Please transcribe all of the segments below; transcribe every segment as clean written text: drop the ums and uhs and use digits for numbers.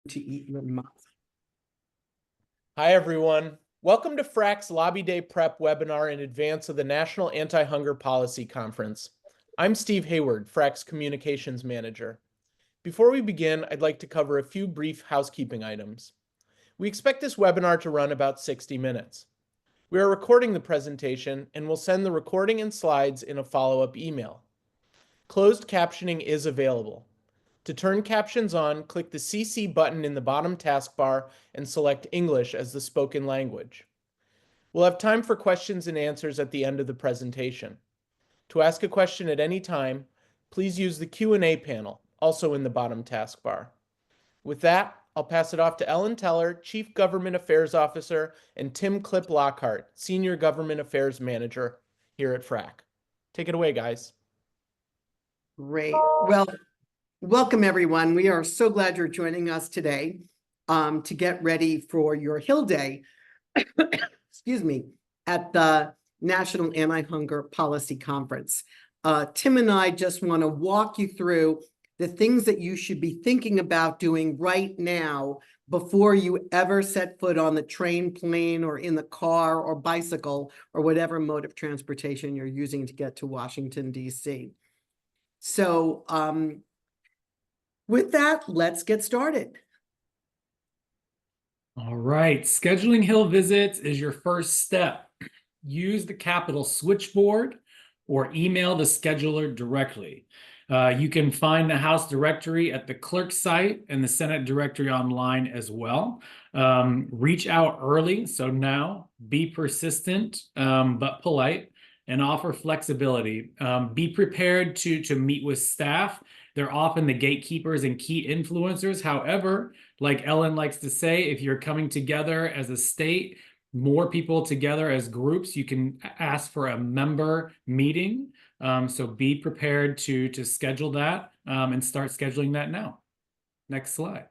to eat your mouth. Hi, everyone. Welcome to FRAC's Lobby Day Prep webinar in advance of the National Anti-Hunger Policy Conference. I'm Steve Hayward, FRAC's Communications Manager. Before we begin, I'd like to cover a few brief housekeeping items. We expect this webinar to run about 60 minutes. We are recording the presentation and will send the recording and slides in a follow-up email. Closed captioning is available. To turn captions on, click the CC button in the bottom taskbar and select English as the spoken language. We'll have time for questions and answers at the end of the presentation. To ask a question at any time, please use the Q&A panel, also in the bottom taskbar. With that, I'll pass it off to Ellen Teller, Chief Government Affairs Officer, and Tim Clip Lockhart, Senior Government Affairs Manager here at FRAC. Take it away, guys. Great. Well, welcome everyone. We are so glad you're joining us today to get ready for your Hill Day, excuse me, at the National Anti-Hunger Policy Conference. Tim and I just want to walk you through the things that you should be thinking about doing right now before you ever set foot on the train, plane, or in the car or bicycle or whatever mode of transportation you're using to get to Washington, D.C. So with that, let's get started. All right, scheduling Hill visits is your first step. Use the Capitol switchboard or email the scheduler directly. You can find the House directory at the clerk site and the Senate directory online as well. Reach out early, so now be persistent but polite and offer flexibility. Be prepared to meet with staff. They're often the gatekeepers and key influencers. However, like Ellen likes to say, if you're coming together as a state, more people together as groups, you can ask for a member meeting. So be prepared to schedule that and start scheduling that now. Next slide.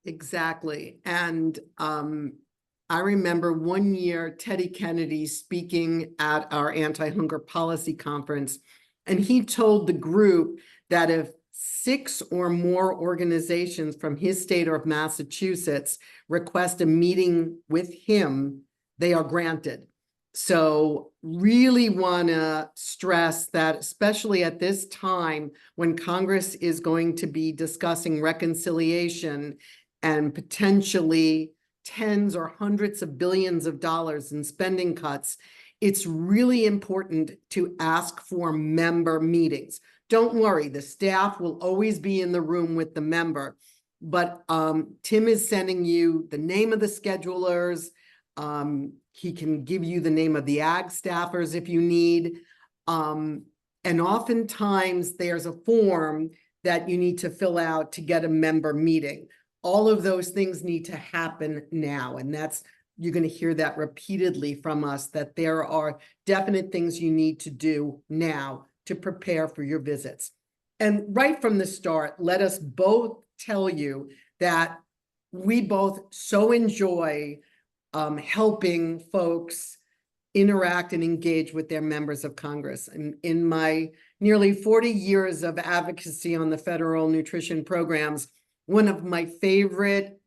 Exactly. And I remember one year Teddy Kennedy speaking at our anti-hunger policy conference, and he told the group that if 6 or more organizations from his state of Massachusetts request a meeting with him, they are granted. So really want to stress that, especially at this time when Congress is going to be discussing reconciliation and potentially tens or hundreds of billions of dollars in spending cuts, it's really important to ask for member meetings. Don't worry, the staff will always be in the room with the member, but Tim is sending you the name of the schedulers. He can give you the name of the ag staffers if you need. And oftentimes there's a form that you need to fill out to get a member meeting. All of those things need to happen now. And you're going to hear that repeatedly from us, that there are definite things you need to do now to prepare for your visits. And right from the start, let us both tell you that we both so enjoy helping folks interact and engage with their members of Congress. And in my nearly 40 years of advocacy on the federal nutrition programs, one of my favorite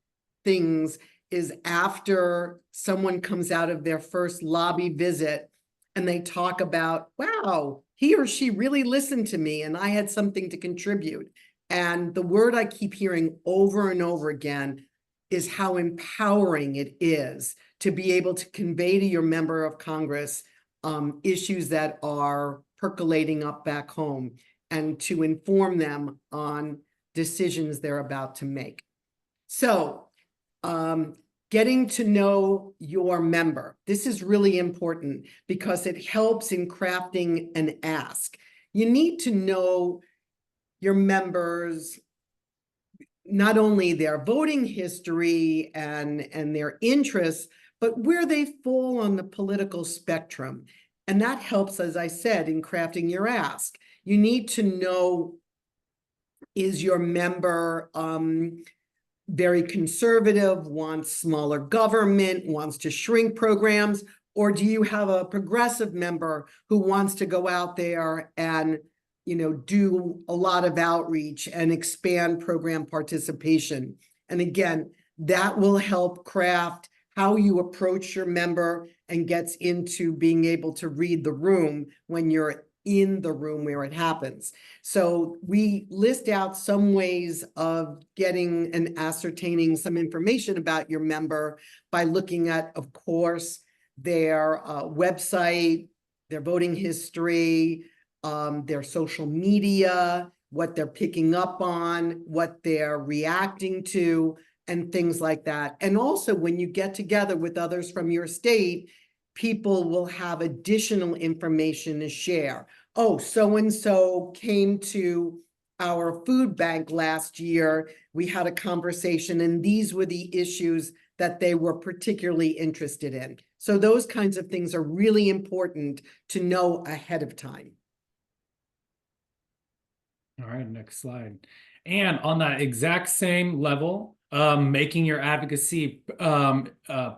things is after someone comes out of their first lobby visit and they talk about, wow, he or she really listened to me and I had something to contribute. And the word I keep hearing over and over again is how empowering it is to be able to convey to your member of Congress issues that are percolating up back home and to inform them on decisions they're about to make. So getting to know your member. This is really important because it helps in crafting an ask. You need to know your members, not only their voting history and their interests, but where they fall on the political spectrum. And that helps, as I said, in crafting your ask. You need to know, is your member very conservative, wants smaller government, wants to shrink programs, or do you have a progressive member who wants to go out there and do a lot of outreach and expand program participation? And again, that will help craft how you approach your member and gets into being able to read the room when you're in the room where it happens. So we list out some ways of getting and ascertaining some information about your member by looking at, of course, their website, their voting history, their social media, what they're picking up on, what they're reacting to, and things like that. And also, when you get together with others from your state, people will have additional information to share. Oh, so-and-so came to our food bank last year. We had a conversation, and these were the issues that they were particularly interested in. So those kinds of things are really important to know ahead of time. All right, next slide. And on that exact same level, making your advocacy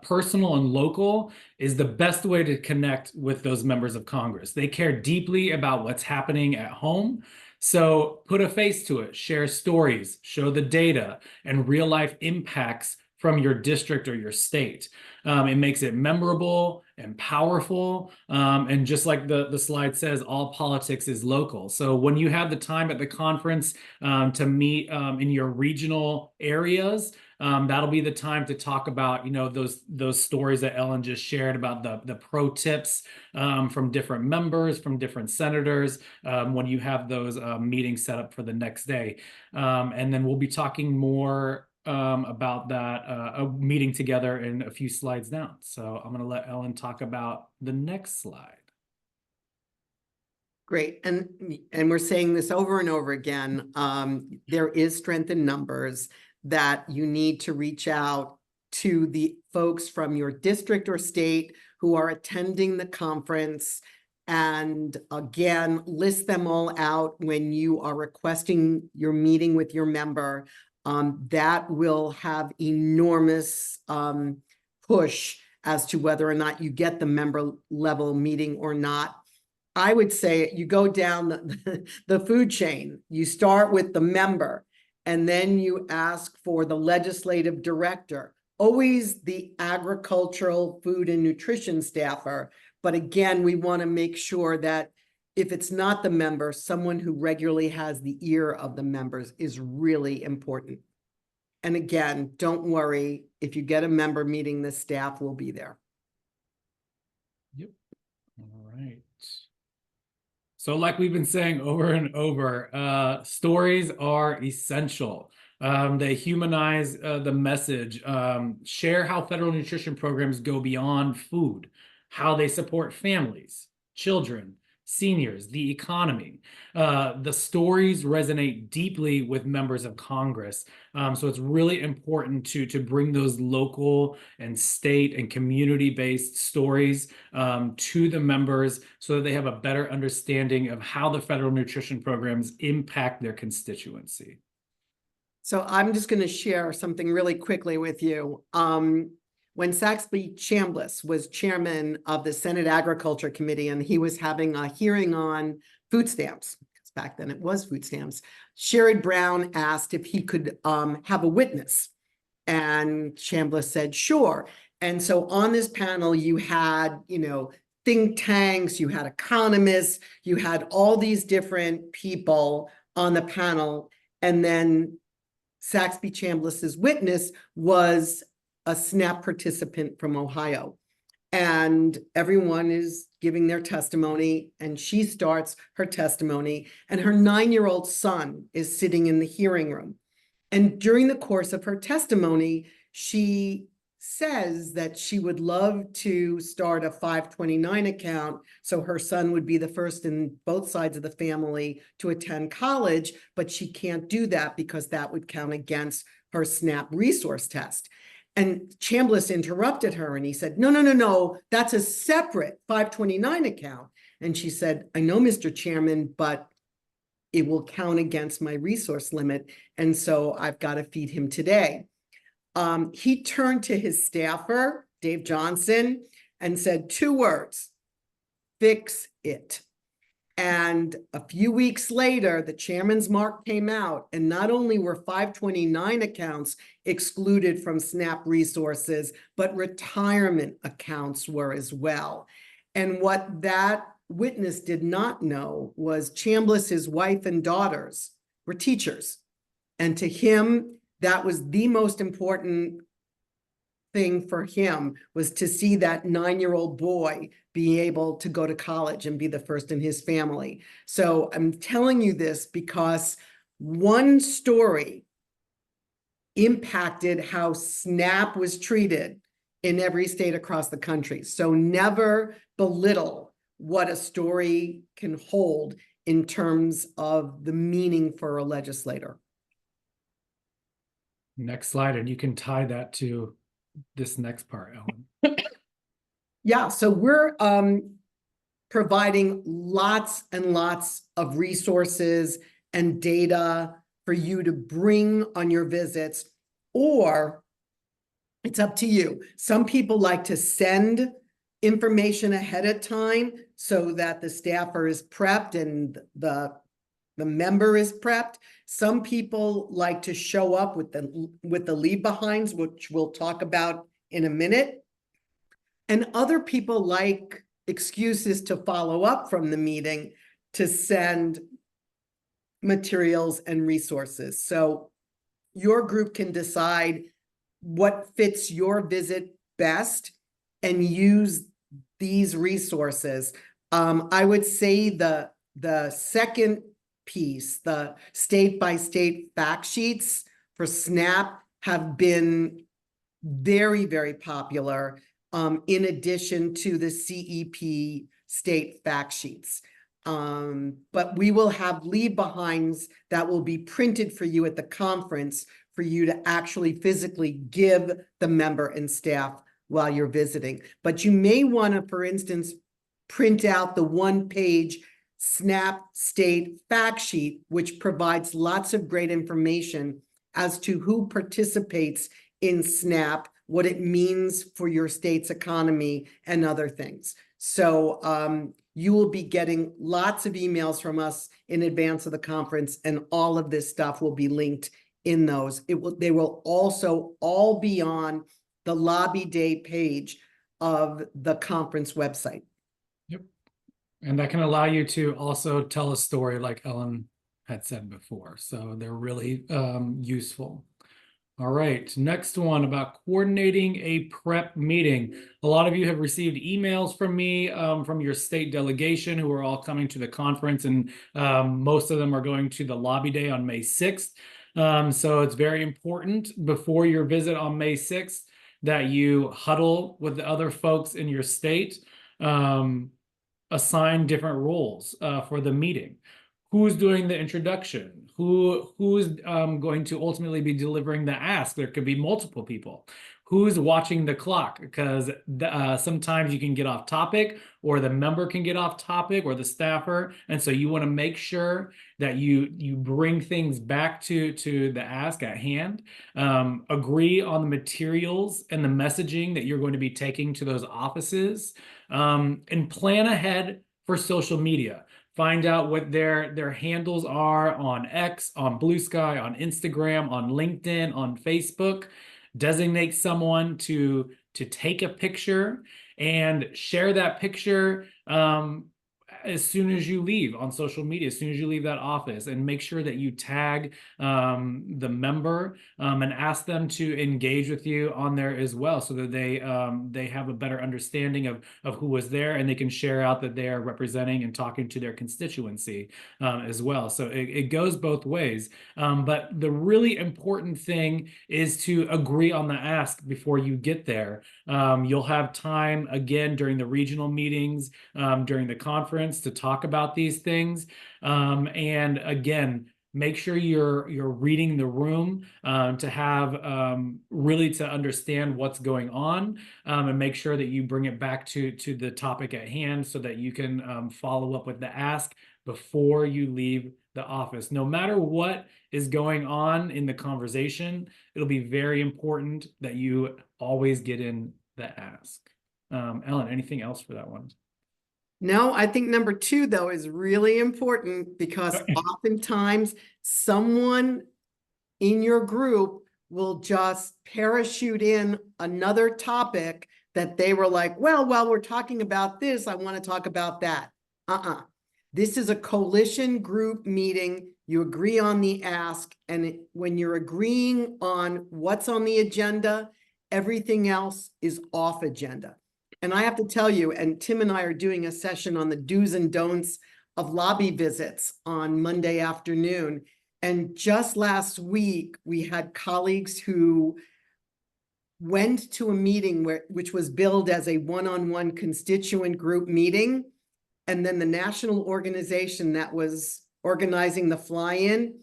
personal and local is the best way to connect with those members of Congress. They care deeply about what's happening at home. So put a face to it, share stories, show the data and real life impacts from your district or your state. It makes it memorable and powerful. And just like the slide says, all politics is local. So when you have the time at the conference to meet in your regional areas, that'll be the time to talk about, those stories that Ellen just shared about the pro tips from different members, from different senators, when you have those meetings set up for the next day. And then we'll be talking more about that meeting together in a few slides down. So I'm going to let Ellen talk about the next slide. Great. And we're saying this over and over again. There is strength in numbers that you need to reach out to the folks from your district or state who are attending the conference. And again, list them all out when you are requesting your meeting with your member. That will have enormous push as to whether or not you get the member level meeting or not. I would say you go down the food chain. You start with the member, and then you ask for the legislative director, always the agricultural, food, and nutrition staffer. But again, we want to make sure that if it's not the member, someone who regularly has the ear of the members is really important. And again, don't worry, if you get a member meeting, the staff will be there. Yep. All right. So like we've been saying over and over, stories are essential. They humanize the message, share how federal nutrition programs go beyond food, how they support families, children, seniors, the economy. The stories resonate deeply with members of Congress. So it's really important to bring those local and state and community-based stories to the members so that they have a better understanding of how the federal nutrition programs impact their constituency. So I'm just going to share something really quickly with you. When Saxby Chambliss was chairman of the Senate Agriculture Committee, and he was having a hearing on food stamps, because back then it was food stamps, Sherrod Brown asked if he could have a witness. And Chambliss said, sure. And so on this panel, you had, think tanks, you had economists, you had all these different people on the panel. And then Saxby Chambliss's witness was a SNAP participant from Ohio. And everyone is giving their testimony, and she starts her testimony, and her 9-year-old son is sitting in the hearing room. And during the course of her testimony, she says that she would love to start a 529 account so her son would be the first in both sides of the family to attend college, but she can't do that because that would count against her SNAP resource test. And Chambliss interrupted her and he said, no, that's a separate 529 account. And she said, I know, Mr. Chairman, but it will count against my resource limit. And so I've got to feed him today. He turned to his staffer, Dave Johnson, and said 2 words, fix it. And a few weeks later, the chairman's mark came out, and not only were 529 accounts excluded from SNAP resources, but retirement accounts were as well. And what that witness did not know was Chambliss, his wife and daughters, were teachers. And to him, that was the most important thing for him, was to see that 9-year-old boy be able to go to college and be the first in his family. So I'm telling you this because one story impacted how SNAP was treated in every state across the country. So never belittle what a story can hold in terms of the meaning for a legislator. Next slide, and you can tie that to this next part, Ellen. Yeah, so we're providing lots and lots of resources and data for you to bring on your visits, or it's up to you. Some people like to send information ahead of time so that the staffer is prepped and the member is prepped. Some people like to show up with the leave behinds, which we'll talk about in a minute. And other people like excuses to follow up from the meeting to send materials and resources. So your group can decide what fits your visit best and use these resources. I would say the second piece, the state-by-state fact sheets for SNAP, have been very, very popular, in addition to the CEP state fact sheets. But we will have leave behinds that will be printed for you at the conference for you to actually physically give the member and staff while you're visiting. But you may want to, for instance, print out the one-page SNAP state fact sheet, which provides lots of great information as to who participates in SNAP, what it means for your state's economy, and other things. So you will be getting lots of emails from us in advance of the conference, and all of this stuff will be linked in those. They will also all be on the Lobby Day page of the conference website. Yep. And that can allow you to also tell a story like Ellen had said before. So they're really useful. All right, next one about coordinating a prep meeting. A lot of you have received emails from me, from your state delegation, who are all coming to the conference, and most of them are going to the Lobby Day on May 6th. So it's very important before your visit on May 6th that you huddle with the other folks in your state, assign different roles for the meeting. Who's doing the introduction? Who's going to ultimately be delivering the ask? There could be multiple people. Who's watching the clock? Because sometimes you can get off topic, or the member can get off topic, or the staffer. And so you want to make sure that you bring things back to the ask at hand. Agree on the materials and the messaging that you're going to be taking to those offices, and plan ahead for social media. Find out what their handles are on X, on Blue Sky, on Instagram, on LinkedIn, on Facebook. Designate someone to take a picture and share that picture as soon as you leave on social media, as soon as you leave that office, and make sure that you tag the member and ask them to engage with you on there as well, so that they have a better understanding of who was there, and they can share out that they are representing and talking to their constituency as well. So it goes both ways. But the really important thing is to agree on the ask before you get there. You'll have time again during the regional meetings, during the conference, to talk about these things. And again, make sure you're reading the room to have really to understand what's going on, and make sure that you bring it back to the topic at hand, so that you can follow up with the ask before you leave the office. No matter what is going on in the conversation, it'll be very important that you always get in the ask. Ellen, anything else for that one? No, I think number two, though, is really important because oftentimes someone in your group will just parachute in another topic that they were like, well, while we're talking about this, I want to talk about that. This is a coalition group meeting. You agree on the ask, and when you're agreeing on what's on the agenda, everything else is off agenda. And I have to tell you, and Tim and I are doing a session on the do's and don'ts of lobby visits on Monday afternoon. And just last week, we had colleagues who went to a meeting which was billed as a one-on-one constituent group meeting. And then the national organization that was organizing the fly-in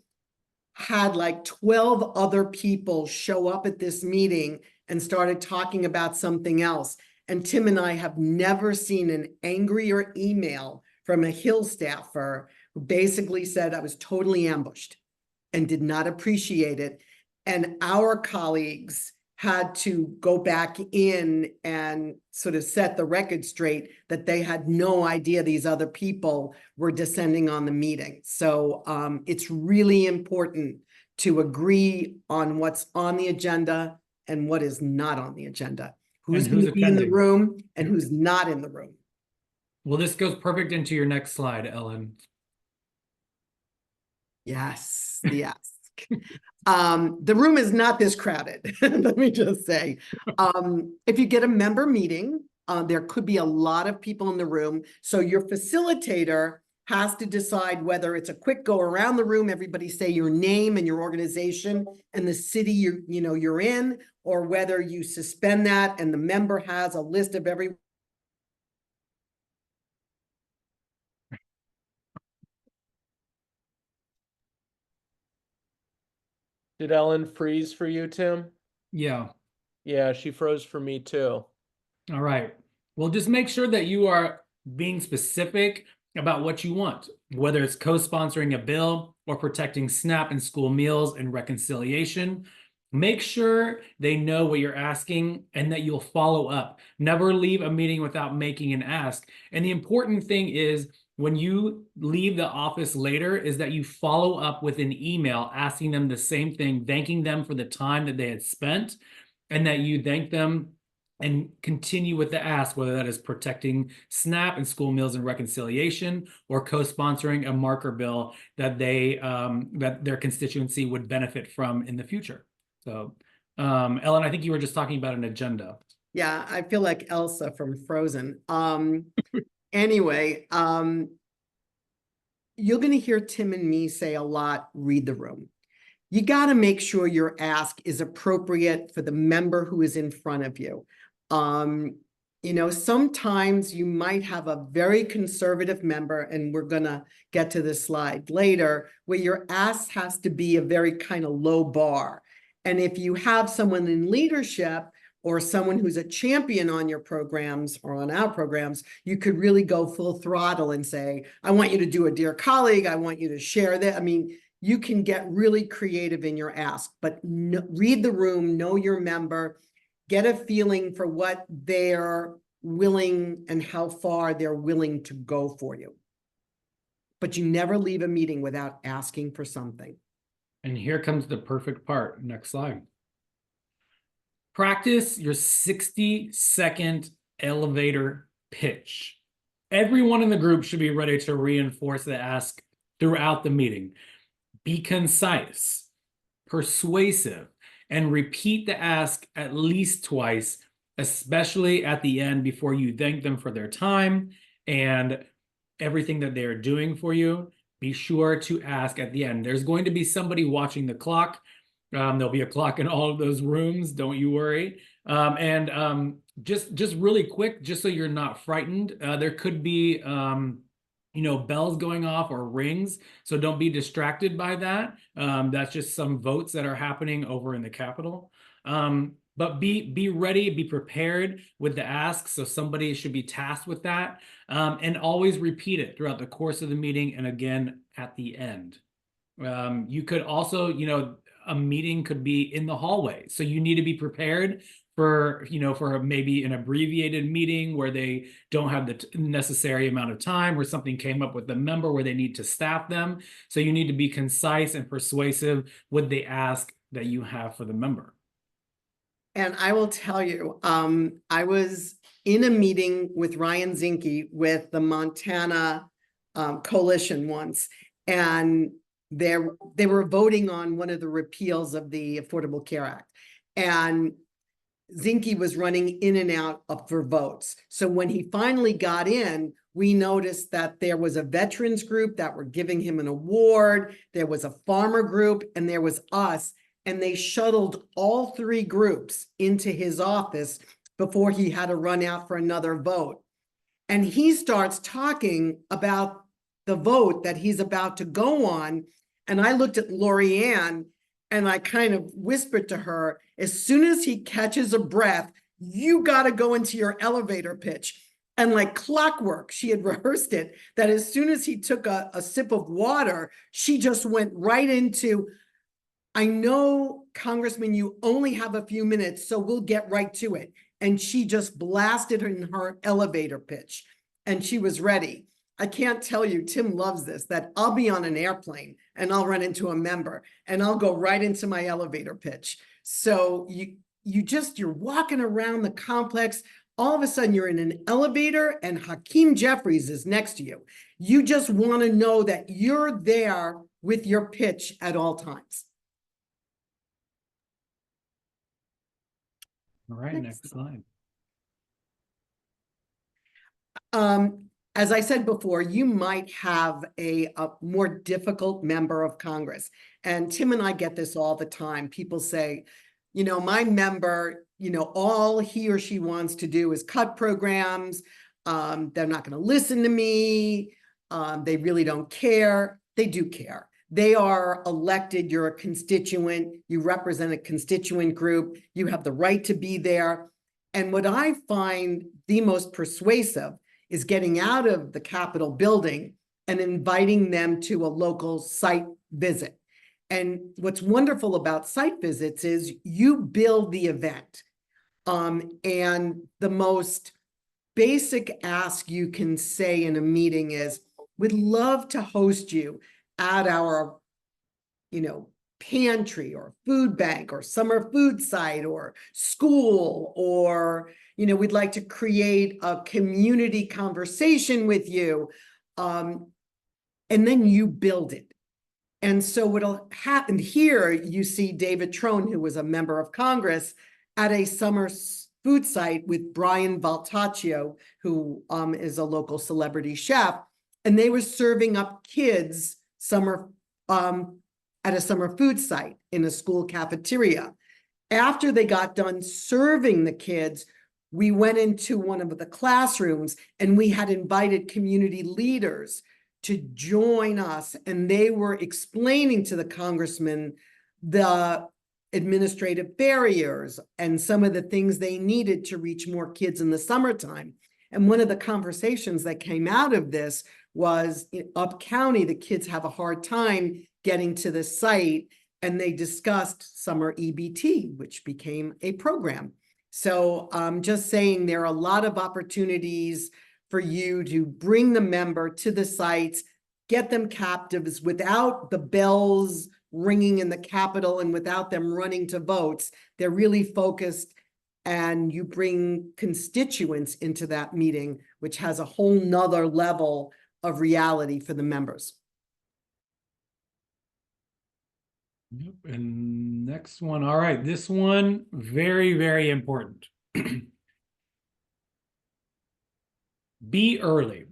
had like 12 other people show up at this meeting and started talking about something else. And Tim and I have never seen an angrier email from a Hill staffer who basically said, I was totally ambushed and did not appreciate it. And our colleagues had to go back in and sort of set the record straight that they had no idea these other people were descending on the meeting. So it's really important to agree on what's on the agenda and what is not on the agenda. Who's going to be in the room and who's not in the room. Well, this goes perfect into your next slide, Ellen. Yes, the ask. The room is not this crowded, let me just say. If you get a member meeting, there could be a lot of people in the room. So your facilitator has to decide whether it's a quick go around the room, everybody say your name and your organization and the city you're in, or whether you suspend that and the member has a list of every. Did Ellen freeze for you, Tim? Yeah. Yeah, she froze for me too. All right. Well, just make sure that you are being specific about what you want, whether it's co-sponsoring a bill or protecting SNAP and school meals and reconciliation. Make sure they know what you're asking and that you'll follow up. Never leave a meeting without making an ask. And the important thing is, when you leave the office later, is that you follow up with an email asking them the same thing, thanking them for the time that they had spent, and that you thank them and continue with the ask, whether that is protecting SNAP and school meals and reconciliation, or co-sponsoring a marker bill that that their constituency would benefit from in the future. So, Ellen, I think you were just talking about an agenda. Yeah, I feel like Elsa from Frozen. Anyway, you're going to hear Tim and me say a lot, read the room. You got to make sure your ask is appropriate for the member who is in front of you. Sometimes you might have a very conservative member, and we're going to get to this slide later, where your ask has to be a very kind of low bar. And if you have someone in leadership or someone who's a champion on your programs or on our programs, you could really go full throttle and say, I want you to do a dear colleague. I want you to share that. I mean, you can get really creative in your ask, but read the room, know your member, get a feeling for what they're willing and how far they're willing to go for you. But you never leave a meeting without asking for something. And here comes the perfect part. Next slide. Practice your 60-second elevator pitch. Everyone in the group should be ready to reinforce the ask throughout the meeting. Be concise, persuasive, and repeat the ask at least twice, especially at the end before you thank them for their time and everything that they're doing for you. Be sure to ask at the end. There's going to be somebody watching the clock. There'll be a clock in all of those rooms, don't you worry. Just really quick, just so you're not frightened, there could be bells going off or rings, so don't be distracted by that. That's just some votes that are happening over in the Capitol. But be ready, be prepared with the ask, so somebody should be tasked with that, and always repeat it throughout the course of the meeting and again at the end. You could also, a meeting could be in the hallway. So you need to be prepared for, for maybe an abbreviated meeting where they don't have the necessary amount of time, or something came up with the member where they need to staff them. So you need to be concise and persuasive with the ask that you have for the member. And I will tell you, I was in a meeting with Ryan Zinke with the Montana Coalition once, and they were voting on one of the repeals of the Affordable Care Act. And Zinke was running in and out for votes. So when he finally got in, we noticed that there was a veterans group that were giving him an award. There was a farmer group, and there was us. And they shuttled all three groups into his office before he had to run out for another vote. And he starts talking about the vote that he's about to go on. And I looked at Lorianne and I kind of whispered to her, as soon as he catches a breath, you got to go into your elevator pitch. And like clockwork, she had rehearsed it, that as soon as he took a sip of water, she just went right into, I know, Congressman, you only have a few minutes, so we'll get right to it. And she just blasted in her elevator pitch, and she was ready. I can't tell you, Tim loves this, that I'll be on an airplane and I'll run into a member and I'll go right into my elevator pitch. So you're walking around the complex. All of a sudden you're in an elevator and Hakeem Jeffries is next to you. You just want to know that you're there with your pitch at all times. All right, next slide. As I said before, you might have a more difficult member of Congress. And Tim and I get this all the time. People say, my member, all he or she wants to do is cut programs. They're not going to listen to me. They really don't care. They do care. They are elected. You're a constituent. You represent a constituent group. You have the right to be there. And what I find the most persuasive is getting out of the Capitol building and inviting them to a local site visit. And what's wonderful about site visits is you build the event. And the most basic ask you can say in a meeting is, we'd love to host you at our, pantry or food bank or summer food site or school, or, we'd like to create a community conversation with you. And then you build it. And so what'll happen here, you see David Trone, who was a member of Congress, at a summer food site with Brian Valtaccio, who is a local celebrity chef, and they were serving up kids at a summer food site in a school cafeteria. After they got done serving the kids, we went into one of the classrooms and we had invited community leaders to join us. And they were explaining to the congressman the administrative barriers and some of the things they needed to reach more kids in the summertime. And one of the conversations that came out of this was, up county, the kids have a hard time getting to the site, and they discussed summer EBT, which became a program. So I'm just saying there are a lot of opportunities for you to bring the member to the sites, get them captives without the bells ringing in the Capitol and without them running to votes. They're really focused, and you bring constituents into that meeting, which has a whole nother level of reality for the members. Yep. And next one. All right, this one, very, very important. Be early.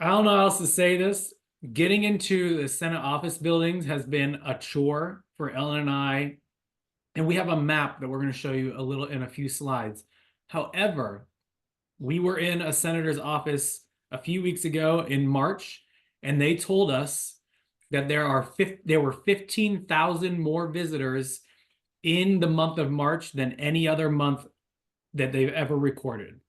I don't know how else to say this. Getting into the Senate office buildings has been a chore for Ellen and I. And we have a map that we're going to show you in a few slides. However, we were in a senator's office a few weeks ago in March, and they told us that there were 15,000 more visitors in the month of March than any other month that they've ever recorded.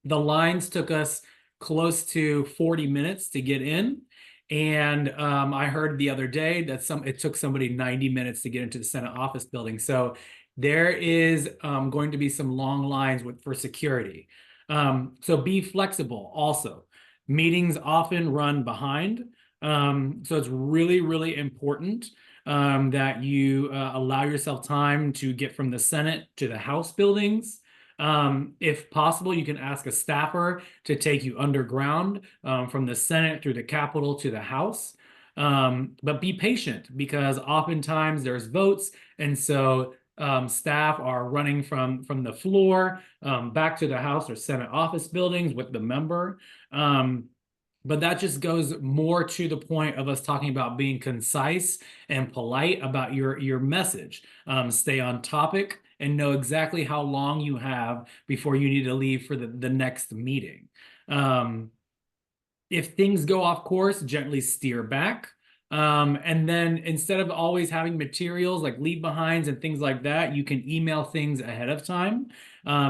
The lines took us close to 40 minutes to get in, And I heard the other day that it took somebody 90 minutes to get into the Senate office building. So there is going to be some long lines for security. So be flexible also. Meetings often run behind. So it's really, really important that you allow yourself time to get from the Senate to the House buildings. If possible, you can ask a staffer to take you underground from the Senate through the Capitol to the House. But be patient, because oftentimes there's votes, and so staff are running from the floor back to the House or Senate office buildings with the member. But that just goes more to the point of us talking about being concise and polite about your message. Stay on topic and know exactly how long you have before you need to leave for the next meeting. If things go off course, gently steer back. And then instead of always having materials like leave behinds and things like that, you can email things ahead of time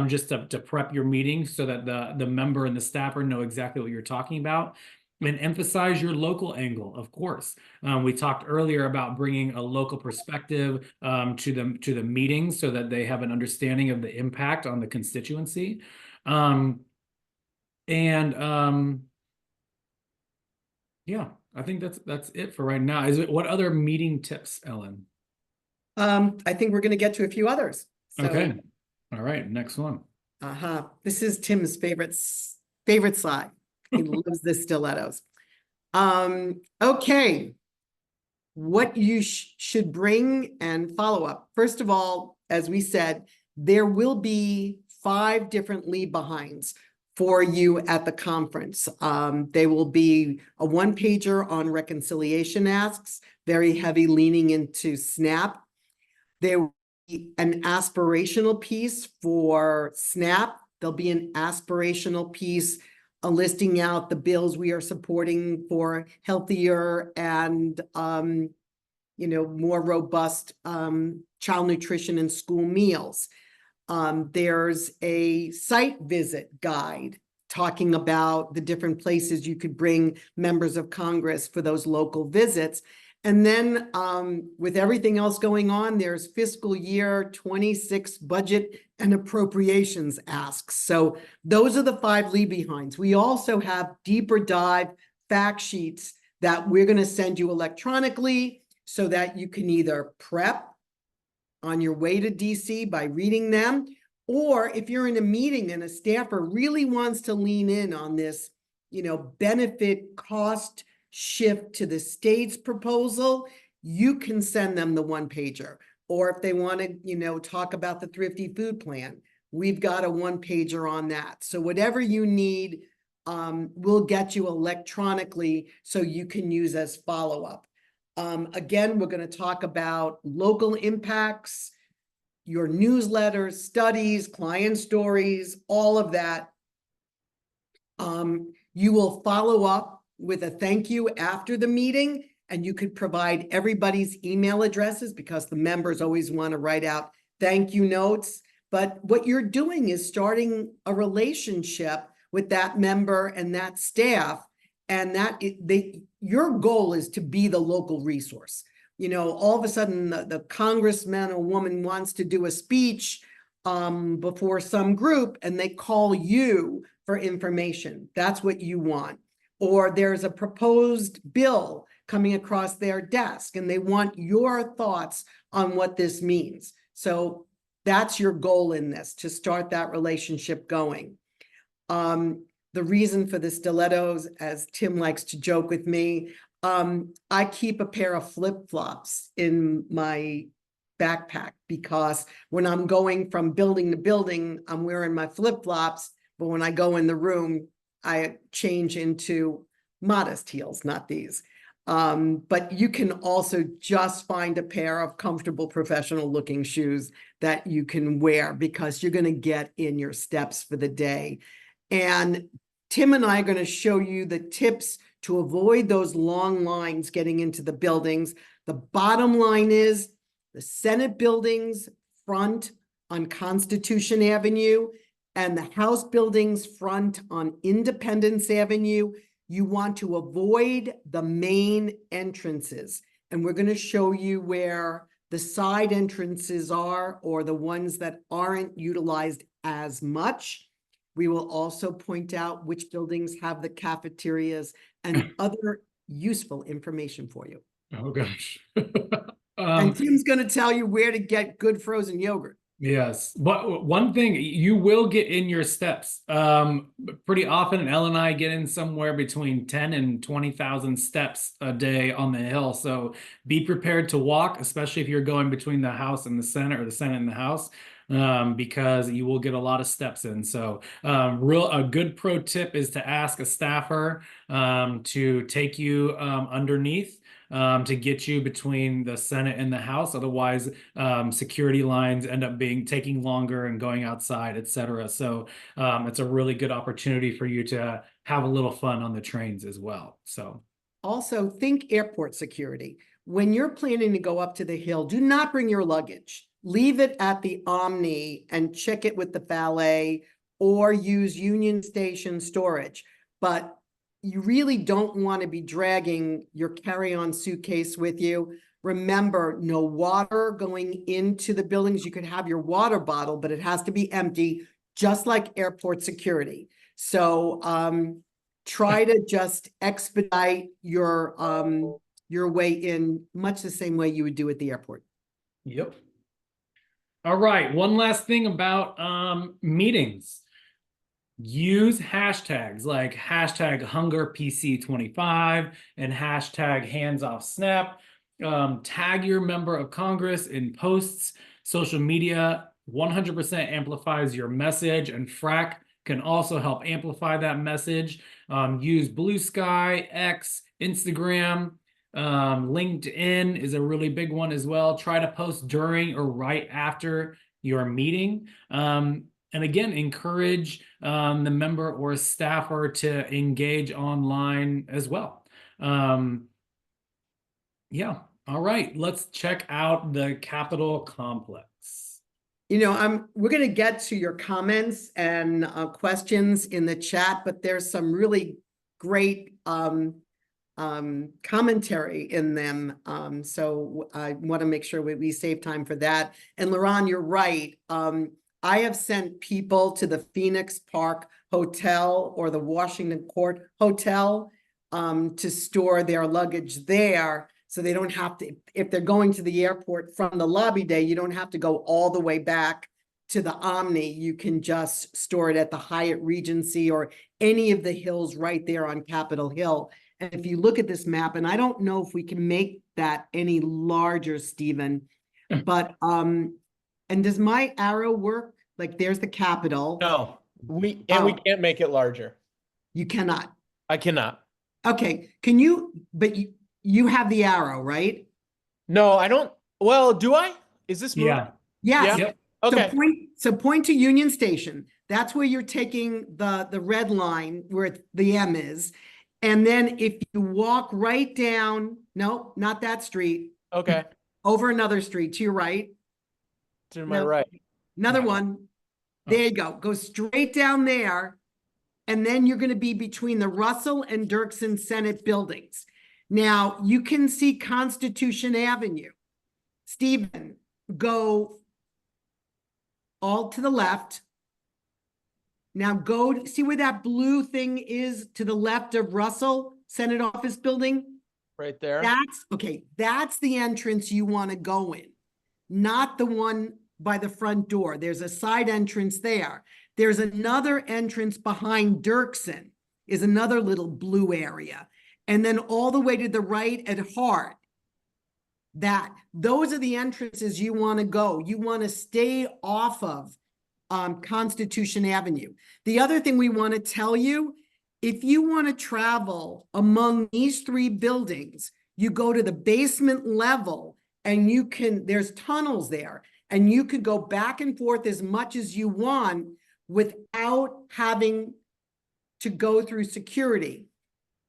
just to prep your meeting so that the member and the staffer know exactly what you're talking about. And emphasize your local angle, of course. We talked earlier about bringing a local perspective to the meetings so that they have an understanding of the impact on the constituency. Yeah, I think that's it for right now. What other meeting tips, Ellen? I think we're going to get to a few others. So, Okay. All right, next one. This is Tim's favorite slide. He loves the stilettos. Okay. What you should bring and follow up. First of all, as we said, there will be 5 different leave behinds for you at the conference. They will be a 1-pager on reconciliation asks, very heavy leaning into SNAP. There will be an aspirational piece for SNAP. There'll be an aspirational piece listing out the bills we are supporting for healthier and more robust child nutrition and school meals. There's a site visit guide talking about the different places you could bring members of Congress for those local visits. And then with everything else going on, there's fiscal year 26 budget and appropriations asks. So those are the 5 leave behinds. We also have deeper dive fact sheets that we're going to send you electronically so that you can either prep on your way to DC by reading them, or if you're in a meeting and a staffer really wants to lean in on this, benefit cost shift to the state's proposal, you can send them the 1-pager. Or if they want to, talk about the Thrifty Food Plan, we've got a 1-pager on that. So whatever you need, we'll get you electronically so you can use as follow-up. Again, we're going to talk about local impacts, your newsletters, studies, client stories, all of that. You will follow up with a thank you after the meeting, and you could provide everybody's email addresses because the members always want to write out thank you notes. But what you're doing is starting a relationship with that member and that staff, and your goal is to be the local resource. All of a sudden the congressman or woman wants to do a speech before some group and they call you for information. That's what you want. Or there's a proposed bill coming across their desk and they want your thoughts on what this means. So that's your goal in this, to start that relationship going. The reason for the stilettos, as Tim likes to joke with me, I keep a pair of flip-flops in my backpack because when I'm going from building to building, I'm wearing my flip-flops, but when I go in the room, I change into modest heels, not these. But you can also just find a pair of comfortable professional looking shoes that you can wear because you're going to get in your steps for the day. And Tim and I are going to show you the tips to avoid those long lines getting into the buildings. The bottom line is the Senate buildings front on Constitution Avenue and the House buildings front on Independence Avenue. you want to avoid the main entrances. And we're going to show you where the side entrances are, or the ones that aren't utilized as much. We will also point out which buildings have the cafeterias and other useful information for you. Oh gosh. And Tim's going to tell you where to get good frozen yogurt. Yes, but one thing, you will get in your steps. Pretty often, Elle and I get in somewhere between 10 and 20,000 steps a day on the hill. So be prepared to walk, especially if you're going between the house and the Senate, or the Senate and the House, because you will get a lot of steps in. So a good pro tip is to ask a staffer to take you underneath, to get you between the Senate and the House. Otherwise, security lines end up taking longer and going outside, etc. So it's a really good opportunity for you to have a little fun on the trains as well. So also think airport security. When you're planning to go up to the hill, do not bring your luggage. Leave it at the Omni and check it with the valet, or use Union Station storage. But you really don't want to be dragging your carry-on suitcase with you. Remember, no water going into the buildings. You could have your water bottle, but it has to be empty, just like airport security. So try to just expedite your way in much the same way you would do at the airport. Yep. All right, one last thing about meetings. Use hashtags like hashtag HungerPC25 and hashtag HandsOffSnap. Tag your member of Congress in posts. Social media 100% amplifies your message, and FRAC can also help amplify that message. Use Blue Sky, X, Instagram. LinkedIn is a really big one as well. Try to post during or right after your meeting. And again, encourage the member or staffer to engage online as well. Yeah. All right. Let's check out the Capitol complex. You know, we're going to get to your comments and questions in the chat, but there's some really great commentary in them. So I want to make sure we save time for that. And Laron, you're right. I have sent people to the Phoenix Park Hotel or the Washington Court Hotel to store their luggage there, so they don't have to, if they're going to the airport from the lobby day, you don't have to go all the way back to the Omni. You can just store it at the Hyatt Regency or any of the hills right there on Capitol Hill. And if you look at this map, and I don't know if we can make that any larger, Stephen, but and does my arrow work? Like there's the Capitol. No, we can't make it larger. You cannot. I cannot. Okay, can you, but you have the arrow, right? No, I don't. Well, do I? Is this moving? Yeah. Yes. Yep. Okay. So point to Union Station. That's where you're taking the red line where the M is. And then if you walk right down, no, not that street. Okay. Over another street to your right. To my right. Another one. There you go. Go straight down there. And then you're going to be between the Russell and Dirksen Senate buildings. Now, you can see Constitution Avenue. Stephen, go all to the left. Now go see where that blue thing is to the left of Russell Senate Office Building? Right there. That's the entrance you want to go in, not the one by the front door. There's a side entrance there. There's another entrance behind Dirksen, is another little blue area. And then all the way to the right at Hart, those are the entrances you want to go. You want to stay off of Constitution Avenue. The other thing we want to tell you, if you want to travel among these three buildings, you go to the basement level and there's tunnels there, and you could go back and forth as much as you want without having to go through security.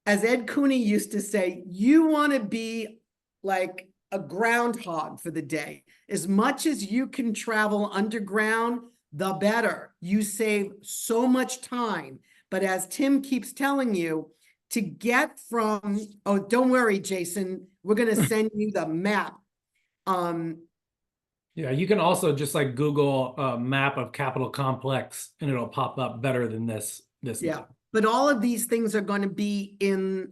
As Ed Cooney used to say, you want to be like a groundhog for the day. As much as you can travel underground, the better. You save so much time. But as Tim keeps telling you, to get from, oh, don't worry, Jason, we're gonna send you the map. Yeah, you can also just like Google a map of Capitol Complex and it'll pop up better than this Yeah, map. but all of these things are going to be in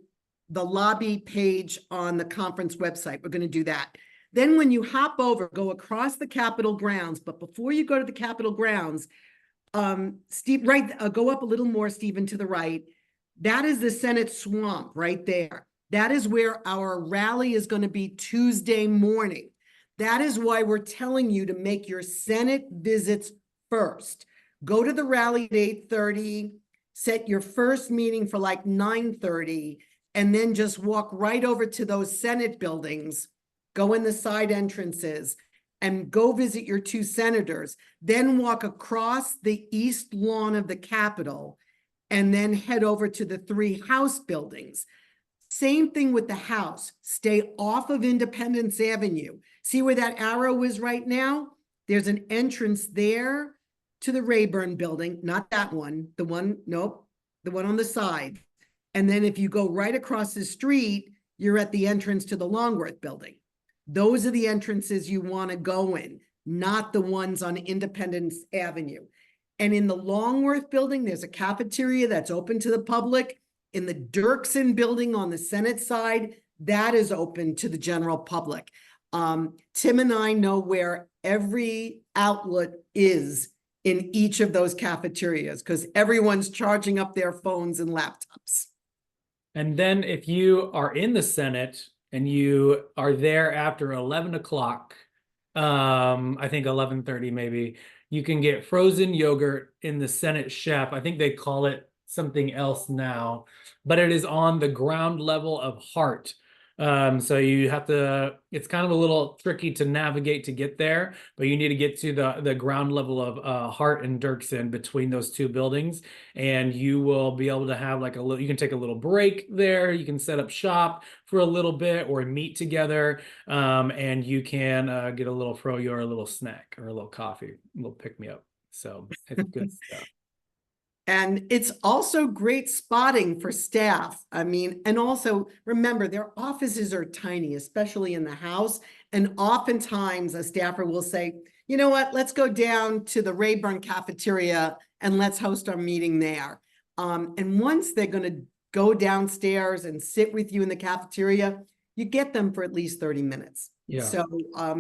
the lobby page on the conference website. We're going to do that. Then when you hop over, go across the Capitol grounds, but before you go to the Capitol grounds, Steve, right, go up a little more, Stephen, to the right. That is the Senate Swamp right there. That is where our rally is going to be Tuesday morning. That is why we're telling you to make your Senate visits first. Go to the rally at 8:30, set your first meeting for like 9:30, and then just walk right over to those Senate buildings, go in the side entrances, and go visit your two senators, then walk across the east lawn of the Capitol, and then head over to the three House buildings. Same thing with the House. Stay off of Independence Avenue. See where that arrow is right now? There's an entrance there to the Rayburn building, not that one, the one, nope, the one on the side. And then if you go right across the street, you're at the entrance to the Longworth building. Those are the entrances you want to go in, not the ones on Independence Avenue. And in the Longworth building, there's a cafeteria that's open to the public. In the Dirksen building on the Senate side, that is open to the general public. Tim and I know where every outlet is in each of those cafeterias because everyone's charging up their phones and laptops. And then if you are in the Senate and you are there after 11 o'clock, I think 11:30 maybe, you can get frozen yogurt in the Senate Chef. I think they call it something else now, but it is on the ground level of Hart. So you have to, it's kind of a little tricky to navigate to get there, but you need to get to the ground level of Hart and Dirksen between those two buildings. And you will be able to have like a little, you can take a little break there. You can set up shop for a little bit or meet together. And you can get a little froyo or a little snack or a little coffee, a little pick me up. So it's good stuff. And it's also great spotting for staff. I mean, and also remember, their offices are tiny, especially in the House. And oftentimes a staffer will say, you know what, let's go down to the Rayburn cafeteria and let's host our meeting there. And once they're going to go downstairs and sit with you in the cafeteria, you get them for at least 30 minutes. Yeah. So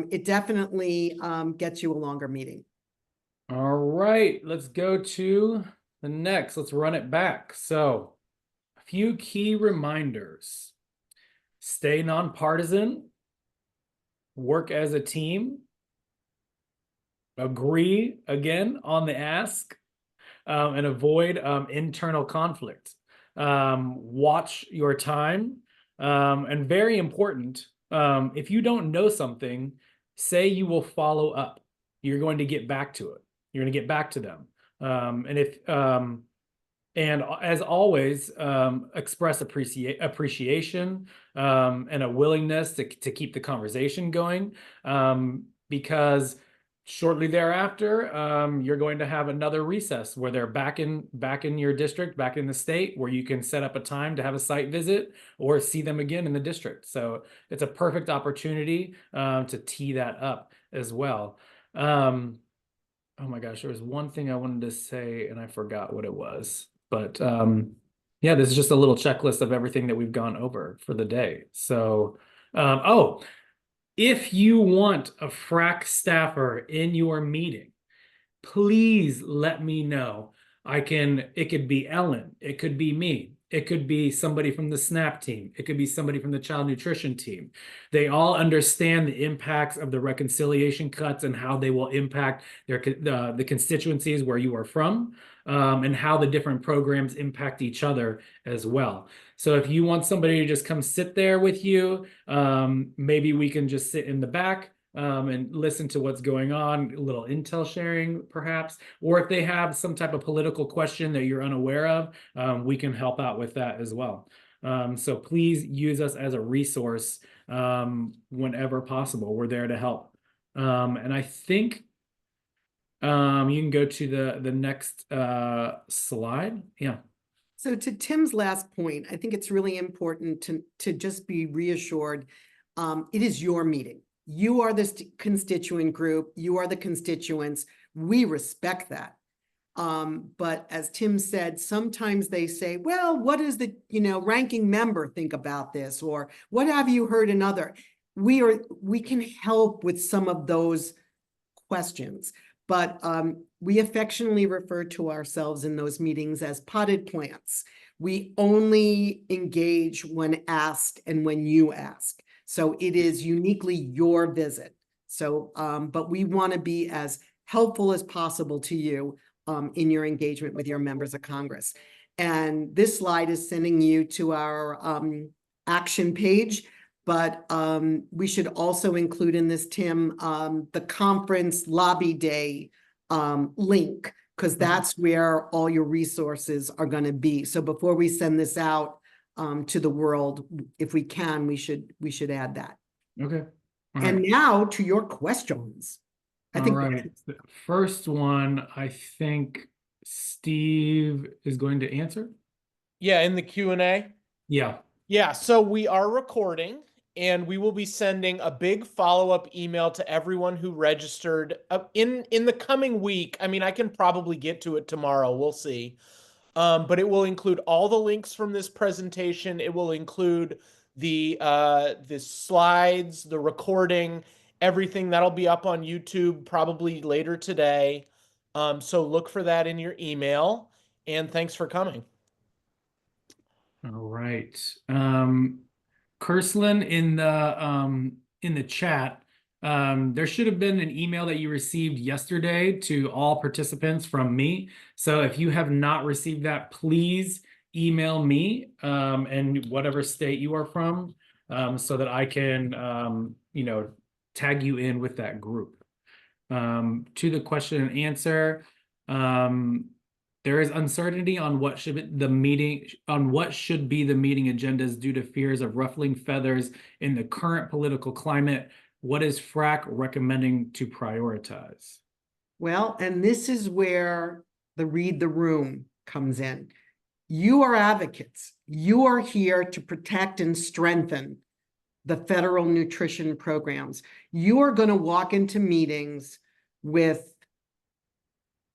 it definitely gets you a longer meeting. All right, let's go to the next. Let's run it back. So a few key reminders. Stay nonpartisan. Work as a team. Agree again on the ask. And avoid internal conflict. Watch your time. And very important, if you don't know something, say you will follow up. You're going to get back to it. You're going to get back to them. And as always, express appreciation and a willingness to keep the conversation going, because shortly thereafter, you're going to have another recess where they're back in your district, back in the state, where you can set up a time to have a site visit or see them again in the district. So it's a perfect opportunity to tee that up as well. Oh my gosh, there was one thing I wanted to say and I forgot what it was. But yeah, this is just a little checklist of everything that we've gone over for the day. So, if you want a FRAC staffer in your meeting, please let me know. It could be Ellen, it could be me, it could be somebody from the SNAP team, it could be somebody from the child nutrition team. They all understand the impacts of the reconciliation cuts and how they will impact the constituencies where you are from, and how the different programs impact each other as well. So if you want somebody to just come sit there with you, maybe we can just sit in the back and listen to what's going on, a little intel sharing perhaps, or if they have some type of political question that you're unaware of, we can help out with that as well. So please use us as a resource whenever possible. We're there to help. And I think you can go to the next slide. Yeah. So to Tim's last point, I think it's really important to just be reassured. It is your meeting. You are the constituent group. You are the constituents. We respect that. But as Tim said, sometimes they say, well, what does the, ranking member think about this? Or what have you heard another? We can help with some of those questions, but we affectionately refer to ourselves in those meetings as potted plants. We only engage when asked and when you ask. So it is uniquely your visit. So, but we want to be as helpful as possible to you in your engagement with your members of Congress. And this slide is sending you to our action page. But we should also include in this, Tim, the conference lobby day link, because that's where all your resources are going to be. So before we send this out to the world, if we can, we should add that. Okay. All And right. now to your questions. I think All right. The first one, I think Steve is going to answer. Yeah, in the Q&A. Yeah. Yeah, so we are recording, and we will be sending a big follow-up email to everyone who registered in the coming week. I mean, I can probably get to it tomorrow. We'll see. But it will include all the links from this presentation. It will include the slides, the recording, everything that'll be up on YouTube probably later today. So look for that in your email. And thanks for coming. All right. Kurslin, in the chat, there should have been an email that you received yesterday to all participants from me. So if you have not received that, please email me and whatever state you are from, so that I can tag you in with that group. To the question and answer, there is uncertainty on what should be the meeting agendas due to fears of ruffling feathers in the current political climate. What is FRAC recommending to prioritize? Well, and this is where the read the room comes in. You are advocates. You are here to protect and strengthen the federal nutrition programs. You are going to walk into meetings with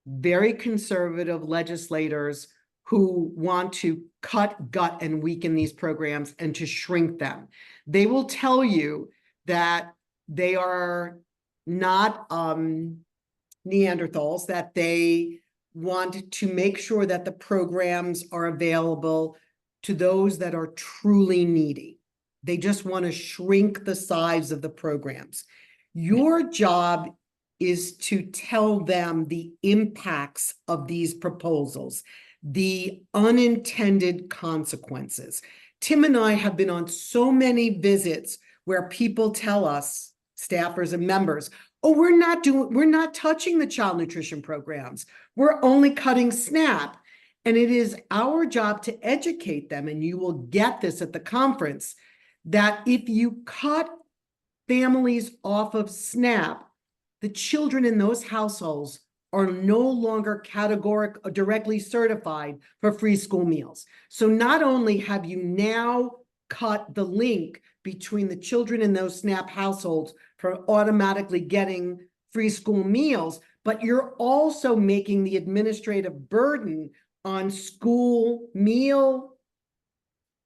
very conservative legislators who want to cut, gut, and weaken these programs and to shrink them. They will tell you that they are not Neanderthals, that they want to make sure that the programs are available to those that are truly needy. They just want to shrink the size of the programs. Your job is to tell them the impacts of these proposals, the unintended consequences. Tim and I have been on so many visits where people tell us, staffers and members, oh, we're not touching the child nutrition programs. We're only cutting SNAP. And it is our job to educate them, and you will get this at the conference, that if you cut families off of SNAP, the children in those households are no longer directly certified for free school meals. So not only have you now cut the link between the children in those SNAP households for automatically getting free school meals, but you're also making the administrative burden on school meal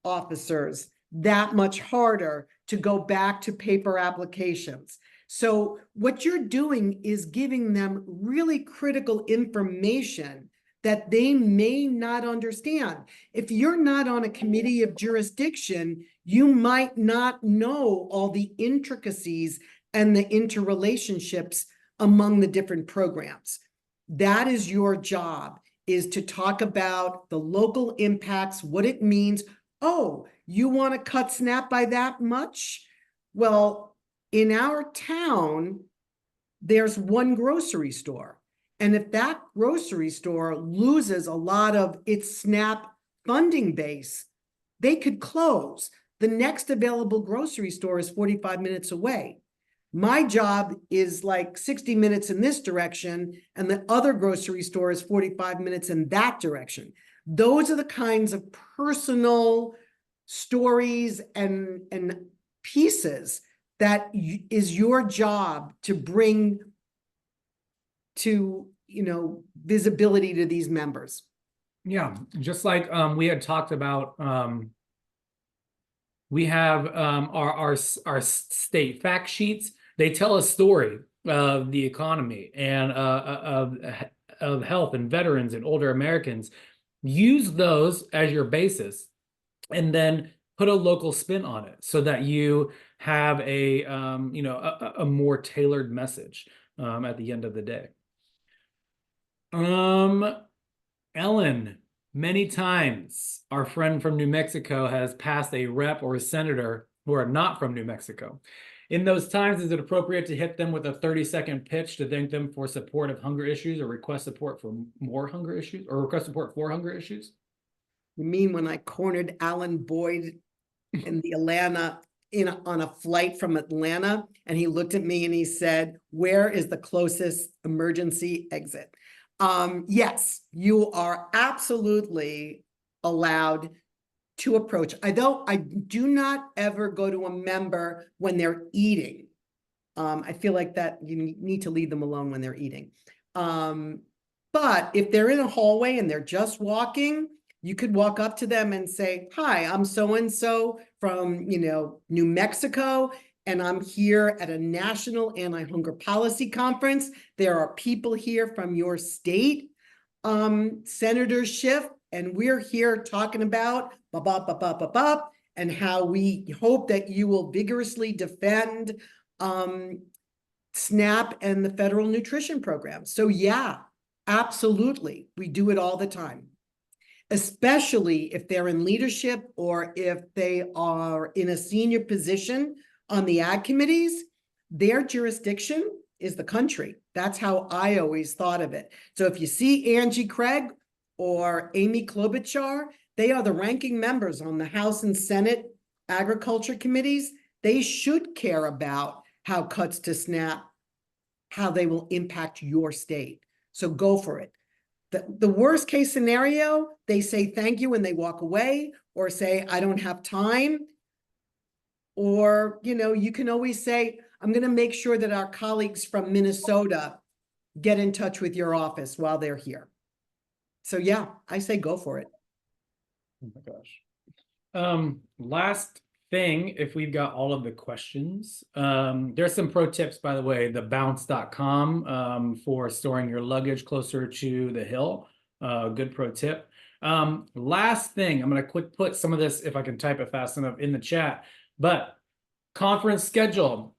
officers that much harder to go back to paper applications. So what you're doing is giving them really critical information that they may not understand. If you're not on a committee of jurisdiction, you might not know all the intricacies and the interrelationships among the different programs. That is your job, is to talk about the local impacts, what it means. Oh, you want to cut SNAP by that much? Well, in our town, there's one grocery store. And if that grocery store loses a lot of its SNAP funding base, they could close. The next available grocery store is 45 minutes away. My job is like 60 minutes in this direction, and the other grocery store is 45 minutes in that direction. Those are the kinds of personal stories and pieces that is your job to bring to, visibility to these members. Yeah, just like we had talked about, we have our state fact sheets. They tell a story of the economy and of health and veterans and older Americans. Use those as your basis, and then put a local spin on it so that you have a more tailored message at the end of the day. Ellen, many times our friend from New Mexico has passed a rep or a senator who are not from New Mexico. In those times, is it appropriate to hit them with a 30-second pitch to thank them for support of hunger issues, or request support for more hunger issues, or request support for hunger issues? You mean when I cornered Alan Boyd in the Atlanta on a flight from Atlanta, and he looked at me and he said, "Where is the closest emergency exit?" Yes, you are absolutely allowed to approach. I do not ever go to a member when they're eating. I feel like that you need to leave them alone when they're eating. But if they're in a hallway and they're just walking, you could walk up to them and say, "Hi, I'm so-and-so from, New Mexico, and I'm here at a national anti-hunger policy conference. There are people here from your state, Senator Schiff, and we're here talking about and how we hope that you will vigorously defend SNAP and the federal nutrition program." So yeah, absolutely. We do it all the time, especially if they're in leadership or if they are in a senior position on the ag committees. Their jurisdiction is the country. That's how I always thought of it. So if you see Angie Craig or Amy Klobuchar, they are the ranking members on the House and Senate agriculture committees. They should care about how cuts to SNAP, how they will impact your state. So go for it. The worst case scenario, they say thank you and they walk away, or say, "I don't have time." Or, you can always say, "I'm going to make sure that our colleagues from Minnesota get in touch with your office while they're here." So yeah, I say go for it. Oh my gosh. Last thing, if we've got all of the questions, there's some pro tips, by the way, the bounce.com for storing your luggage closer to the hill. Good pro tip. Last thing, I'm going to put some of this, if I can type it fast enough, in the chat, but conference schedule.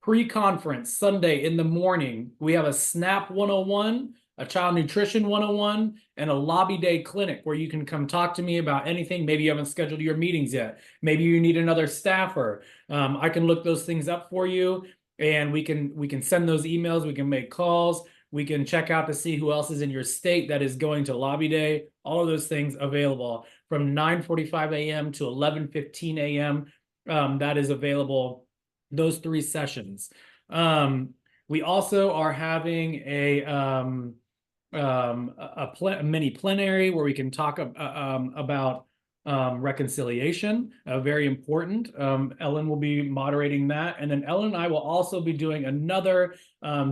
Pre-conference Sunday in the morning, we have a SNAP 101, a child nutrition 101, and a lobby day clinic where you can come talk to me about anything. Maybe you haven't scheduled your meetings yet. Maybe you need another staffer. I can look those things up for you, and we can send those emails. We can make calls. We can check out to see who else is in your state that is going to lobby day. All of those things available from 9:45 a.m. to 11:15 a.m. That is available. Those 3 sessions. We also are having a mini plenary where we can talk about reconciliation, very important. Ellen will be moderating that. And then Ellen and I will also be doing another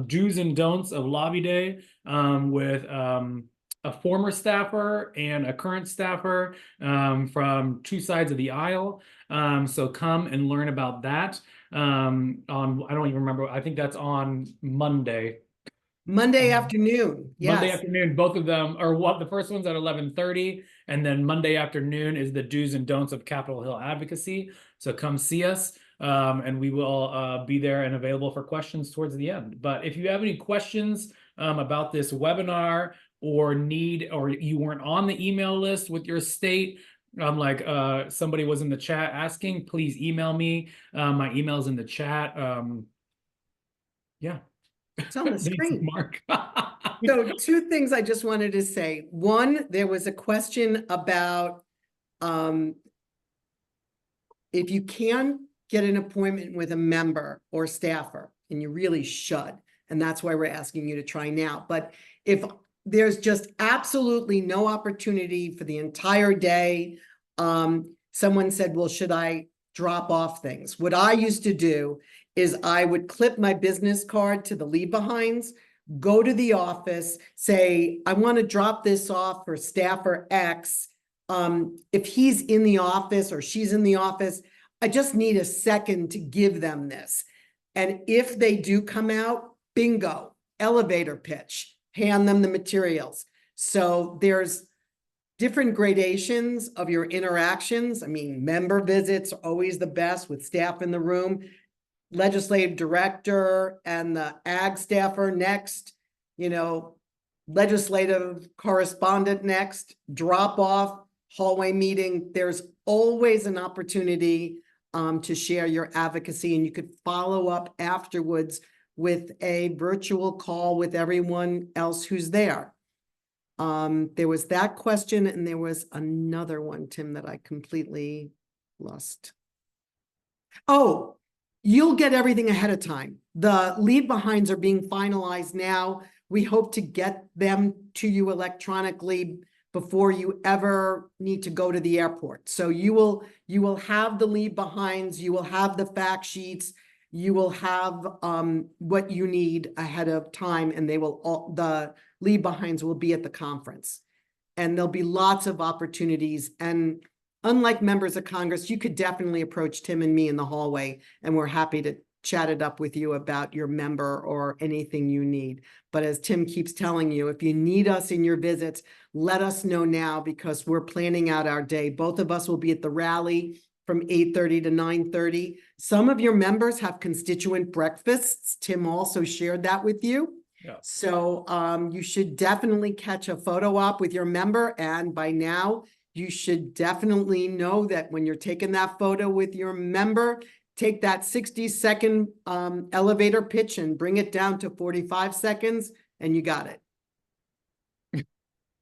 do's and don'ts of Lobby Day with a former staffer and a current staffer from 2 sides of the aisle. So come and learn about that. I don't even remember. I think that's on Monday. Monday afternoon. Yes. Monday afternoon, both of them are the first one's at 11:30, and then Monday afternoon is the do's and don'ts of Capitol Hill advocacy. So come see us, and we will be there and available for questions towards the end. But if you have any questions about this webinar, or you weren't on the email list with your state, like somebody was in the chat asking, please email me. My email's in the chat. Yeah. It's on the screen. Mark. So 2 things I just wanted to say. One, there was a question about if you can get an appointment with a member or staffer, and you really should, and that's why we're asking you to try now. But if there's just absolutely no opportunity for the entire day. Someone said, well, should I drop off things? What I used to do is I would clip my business card to the leave behinds, go to the office, say, I want to drop this off for staffer X. If he's in the office or she's in the office, I just need a second to give them this. And if they do come out, bingo, elevator pitch, hand them the materials. So there's different gradations of your interactions. I mean, member visits are always the best with staff in the room. Legislative director and the ag staffer next, legislative correspondent next, drop off, hallway meeting. There's always an opportunity to share your advocacy, and you could follow up afterwards with a virtual call with everyone else who's there. There was that question, and there was another one, Tim, that I completely lost. Oh, you'll get everything ahead of time. The leave behinds are being finalized now. We hope to get them to you electronically before you ever need to go to the airport. So you will have the leave behinds, you will have the fact sheets, you will have what you need ahead of time, and the leave behinds will be at the conference. And there'll be lots of opportunities. And unlike members of Congress, you could definitely approach Tim and me in the hallway, and we're happy to chat it up with you about your member or anything you need. But as Tim keeps telling you, if you need us in your visits, let us know now, because we're planning out our day. Both of us will be at the rally from 8:30 to 9:30. Some of your members have constituent breakfasts. Tim also shared that with you. Yeah. So you should definitely catch a photo op with your member. And by now, you should definitely know that when you're taking that photo with your member, take that 60-second elevator pitch and bring it down to 45 seconds, and you got it.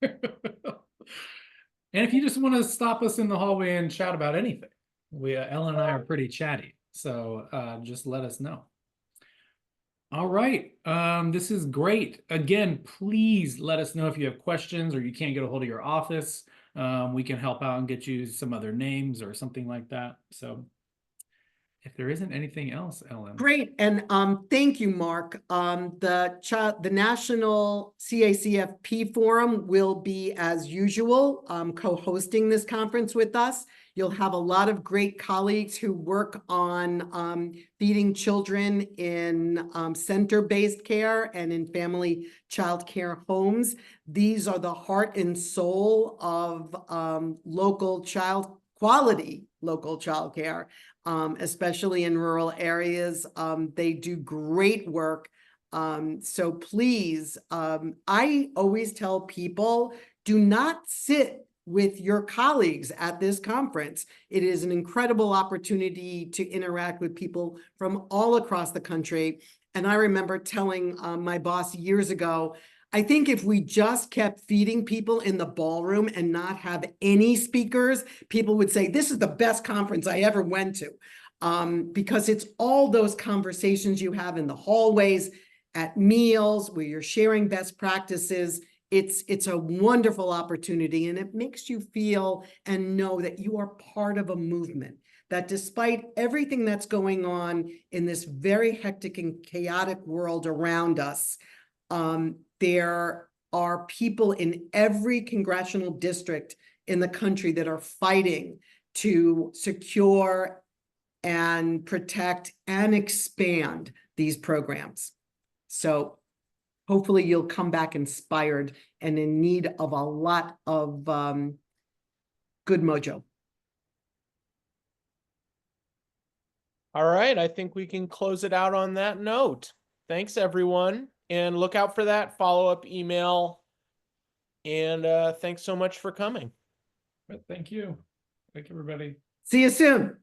And if you just want to stop us in the hallway and chat about anything, Ellen and I are pretty chatty, so just let us know. All right, this is great. Again, please let us know if you have questions or you can't get a hold of your office. We can help out and get you some other names or something like that. So if there isn't anything else, Ellen. Great, and thank you, Mark. The National CACFP Forum will be, as usual, co-hosting this conference with us. You'll have a lot of great colleagues who work on feeding children in center-based care and in family child care homes. These are the heart and soul of quality local child care. Especially in rural areas. They do great work. So please, I always tell people, do not sit with your colleagues at this conference. It is an incredible opportunity to interact with people from all across the country. And I remember telling my boss years ago, I think if we just kept feeding people in the ballroom and not have any speakers, people would say, this is the best conference I ever went to. Because it's all those conversations you have in the hallways, at meals, where you're sharing best practices. It's a wonderful opportunity, and it makes you feel and know that you are part of a movement, that despite everything that's going on in this very hectic and chaotic world around us, there are people in every congressional district in the country that are fighting to secure and protect and expand these programs. So hopefully you'll come back inspired and in need of a lot of good mojo. All right, I think we can close it out on that note. Thanks, everyone. And look out for that follow-up email. And thanks so much for coming. Thank you. Thank you, everybody. See you soon.